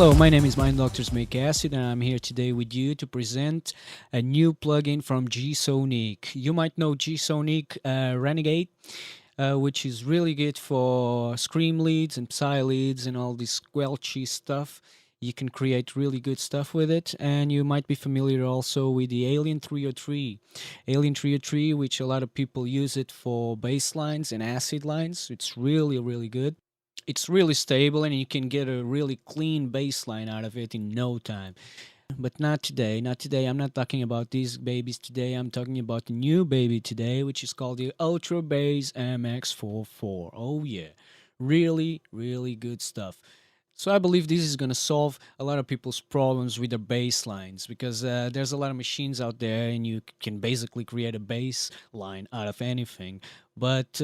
Hello, my name is Mind Doctor Make Acid, and I'm here today with you to present a new plugin from G-Sonique. You might know G-Sonique Renegade, which is really good for scream leads and psy leads and all this squelchy stuff. You can create really good stuff with it, and you might be familiar also with the Alien 303. Alien 303, which a lot of people use it for bass lines and acid lines. It's really good. It's really stable, and you can get a really clean bass line out of it in no time. But not today. Not today. I'm not talking about these babies today. I'm talking about the new baby today, which is called the Ultrabass MX4.4. Oh yeah, really good stuff. So I believe this is gonna solve a lot of people's problems with their bass lines, because there's a lot of machines out there, and you can basically create a bass line out of anything. But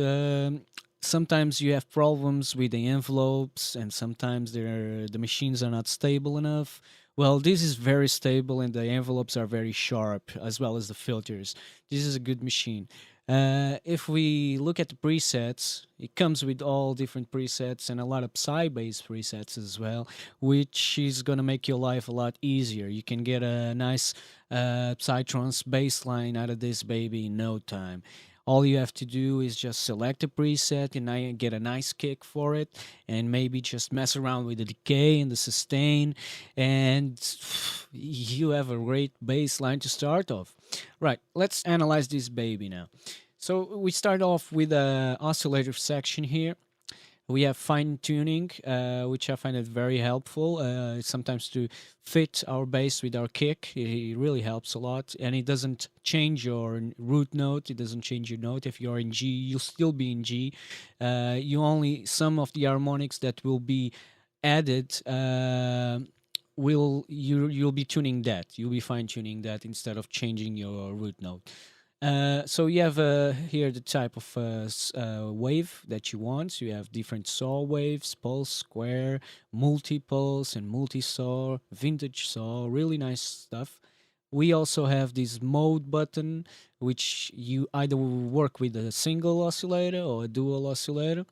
sometimes you have problems with the envelopes, and sometimes the machines are not stable enough. Well, this is very stable, and the envelopes are very sharp, as well as the filters. This is a good machine. If we look at the presets, it comes with all different presets and a lot of Psy-based presets as well, which is going to make your life a lot easier. You can get a nice Psy Trance bass line out of this baby in no time. All you have to do is just select a preset and get a nice kick for it, and maybe just mess around with the decay and the sustain, and you have a great bass line to start off. Right, let's analyze this baby now. So we start off with the oscillator section here. We have fine tuning, which I find it very helpful. Sometimes to fit our bass with our kick, it really helps a lot. And it doesn't change your root note. It doesn't change your note. If you're in G, you'll still be in G. Some of the harmonics that will be added, you'll be tuning that. You'll be fine tuning that instead of changing your root note. So you have here the type of wave that you want. So you have different saw waves, pulse, square, multi-pulse, and multi-saw, vintage saw, really nice stuff. We also have this mode button, which you either work with a single oscillator or a dual oscillator.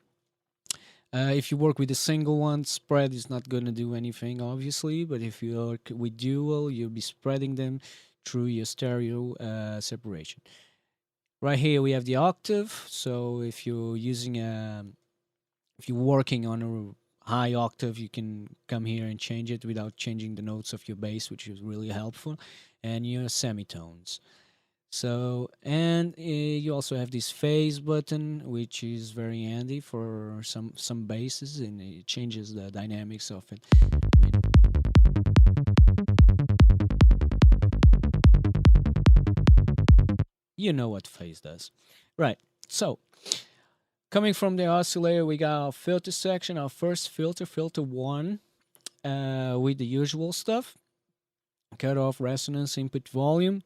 If you work with a single one, spread is not going to do anything, obviously, but if you work with dual, you'll be spreading them through your stereo separation. Right here we have the octave. So if you're working on a high octave, you can come here and change it without changing the notes of your bass, which is really helpful, and your semitones. So, and you also have this phase button, which is very handy for some basses, and it changes the dynamics of it. You know what phase does. Right, so coming from the oscillator, we got our filter section. Our first filter, filter 1, with the usual stuff: cutoff, resonance, input volume,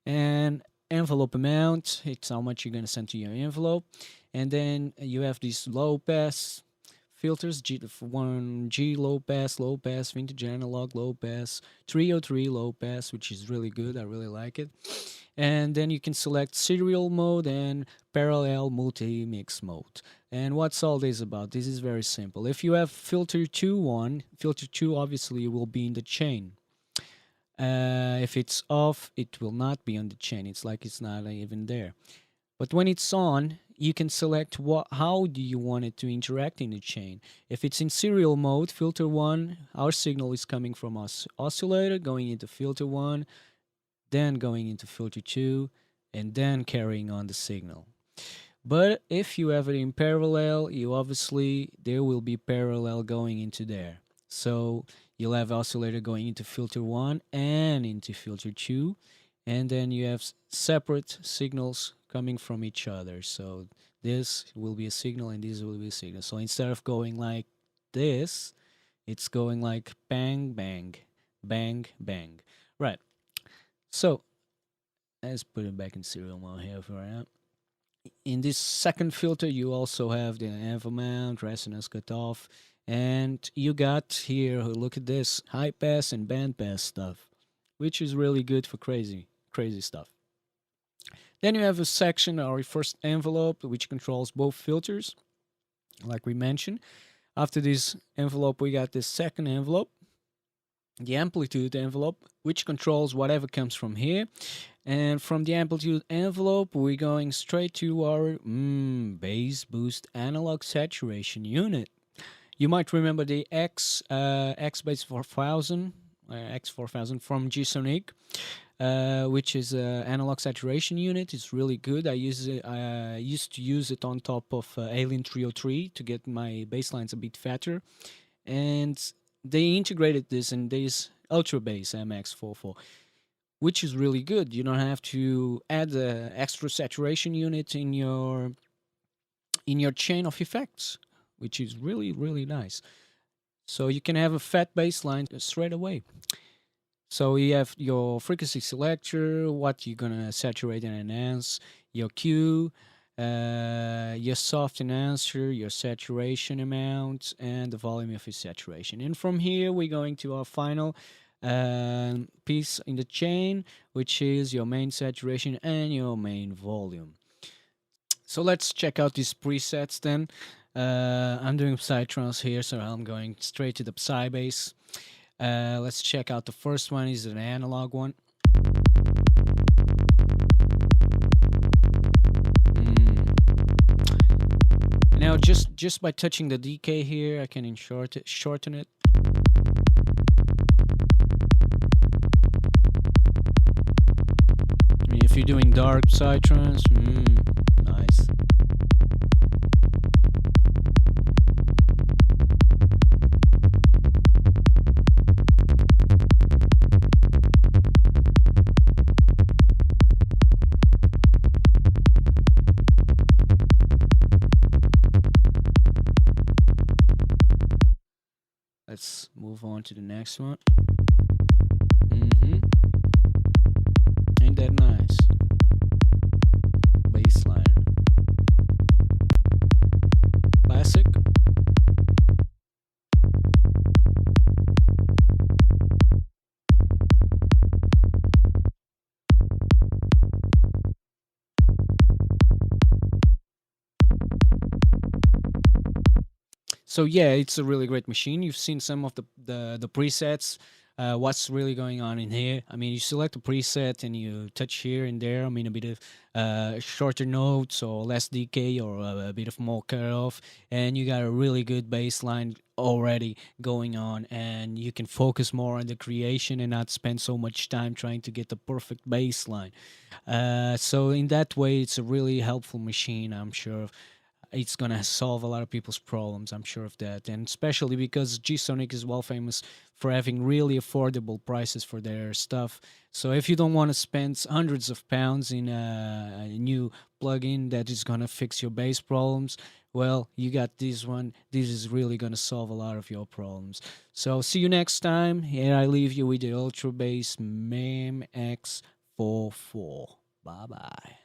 and envelope amount. It's how much you're going to send to your envelope. And then you have these low pass filters: G low pass, vintage analog low pass, 303 low pass, which is really good. I really like it. And then you can select serial mode and parallel multi-mix mode. And what's all this about? This is very simple. If you have filter 2 on, filter 2 obviously will be in the chain. If it's off, it will not be on the chain. It's like it's not even there. But when it's on, you can select how do you want it to interact in the chain. If it's in serial mode, filter 1, our signal is coming from oscillator, going into filter 1, then going into filter 2, and then carrying on the signal. But if you have it in parallel, there will be parallel going into there. So you'll have oscillator going into filter 1 and into filter 2, and then you have separate signals coming from each other. So this will be a signal and this will be a signal. So instead of going like this, it's going like bang, bang, bang, bang. Right. So let's put it back in serial mode here for right now. In this second filter, you also have the envelope amount, resonance cutoff, and you got here, look at this, high pass and band pass stuff, which is really good for crazy stuff. Then you have a section, our first envelope, which controls both filters, like we mentioned. After this envelope, we got this second envelope, the amplitude envelope, which controls whatever comes from here. And from the amplitude envelope, we're going straight to our bass boost analog saturation unit. You might remember the X-Bass 4000, X4000 from G-Sonique, which is an analog saturation unit. It's really good. I used to use it on top of Alien 303 to get my bass lines a bit fatter. And they integrated this in this Ultrabass MX4.4, which is really good. You don't have to add the extra saturation unit in your chain of effects, which is really, really nice. So you can have a fat bass line straight away. So you have your frequency selector, what you're gonna saturate and enhance, your Q, your soft enhancer, your saturation amount, and the volume of your saturation. And from here, we're going to our final piece in the chain, which is your main saturation and your main volume. So let's check out these presets then. I'm doing Psy Trance here, so I'm going straight to the Psy bass. Let's check out the first one. Is an analog one. Now just by touching the decay here, I can shorten it. I mean, if you're doing dark Psy Trance, nice. Let's move on to the next one. Ain't that nice? Bassline. Classic. So yeah, it's a really great machine. You've seen some of the presets. What's really going on in here? I mean, you select a preset and you touch here and there. I mean, a bit of shorter notes or less decay or a bit of more cutoff, and you got a really good bass line already going on, and you can focus more on the creation and not spend so much time trying to get the perfect bass line. So in that way, it's a really helpful machine, I'm sure. It's gonna solve a lot of people's problems, I'm sure of that, and especially because G-Sonique is well famous for having really affordable prices for their stuff. So if you don't want to spend hundreds of pounds in a new plugin that is gonna fix your bass problems, well, you got this one. This is really gonna solve a lot of your problems. So see you next time. Here I leave you with the Ultrabass MX4.4. Bye bye.